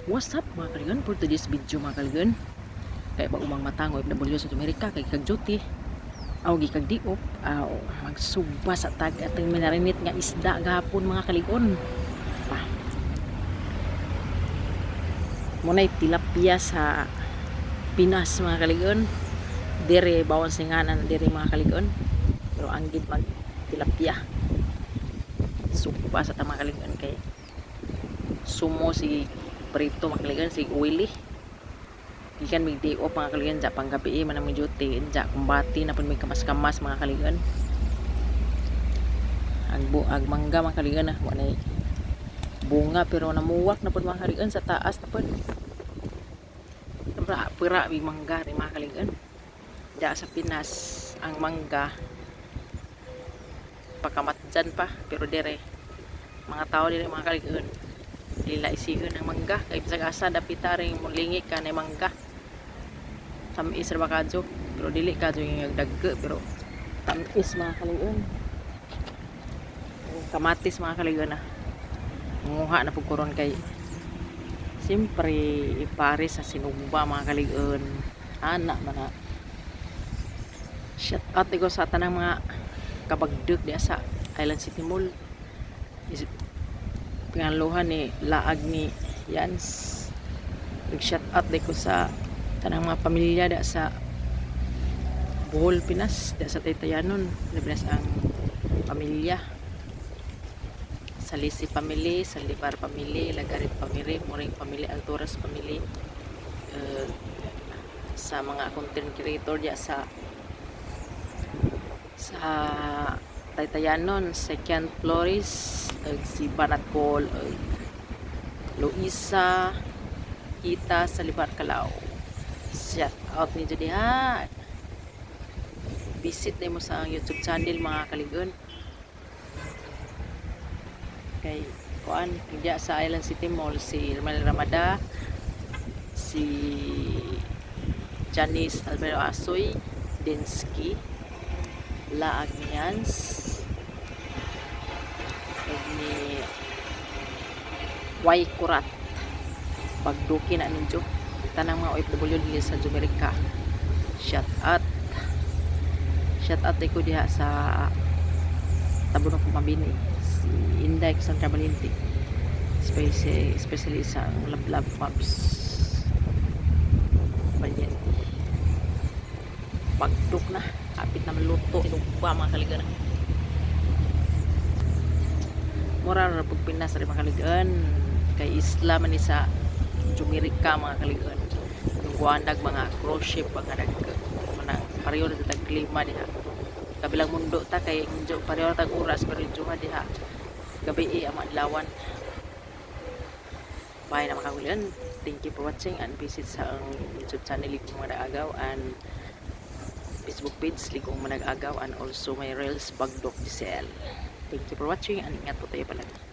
What's up mga kaligan? For today's video mga kaligan, kaya ba umang matang OFW sa Amerika kay kag duty aw gi kag diop magsuba sa tag atong minarinit nga isda gahapon mga kaligon. Ah, munay tilapia sa Pinas mga kaligon. Dire bawon singanan dire mga kaligon. Pero anggid mag tilapia. Suba sa ta mga kaligon kay sumo si prito mga kaligan si Willie ikan may day off mga kaligan dya pang gabi man ang duty dya kumbati na pun may kamas-kamas mga kaligan ag mangga mga kaligan na wala bunga pero namuwak na pun mga kaligan sa taas na pun pira may mangga rin mga kaligan dya sa Pinas ang mangga pakamat dyan pa pero dire mga tao dire mga kaligan lila isigon ng mangga kay bisag asa dapita ring mulingi ka na mangga tamis ra kadyo pero dili kadyo yung dagge pero tamis mga kaligon kamatis mga kaligon na nguha na pug kuron kay siyempre ipare sa sinugba mga kaligon anak man na shout out ko sa tanang mga kabagduk diya sa Island City Mall pingaluhan ni laag ni Yans nag-shout out ko sa tanang mga pamilya da sa Bohol, Pinas da sa Taytayanon Pinas ang pamilya sa Lisi family, sa Libar family, Lagarit family, Moring family, Alturas family sa mga content creator da sa Taytayanon, Second Flores si Banat Col Luisa kita sa Libar Calao shout out ni diha visit mo sa YouTube channel mga kaligon kay kuan diya sa Island City Mall si Hermal Ramada si Janice Albero Asoy Densky laag niyans ni Way Kurat pagduki na ninyo tanang mga OFW dili sa Amerika shout out ko diha sa Tabunok Mabini si Inday San Cabalinti especially sa Lablab Farms Balyente pagduk na kapit na maluto sinugba mga kaligan mura na pag Pinas rin mga kaligan kay isla man ni sa Jumirika mga kaligan yung guandag mga cruise ship mga pareho na tag klima diha kabilang mundo ta kay pareho tag oras pero juha diha gabi ang adlawan bye na mga kaligan thank you for watching and visit sa YouTube channel Ligong Manag-agaw and Facebook page Ligong Manag-agaw and also my Reels Bagdok DCL. Thank you for watching and ingat po tayo palagi.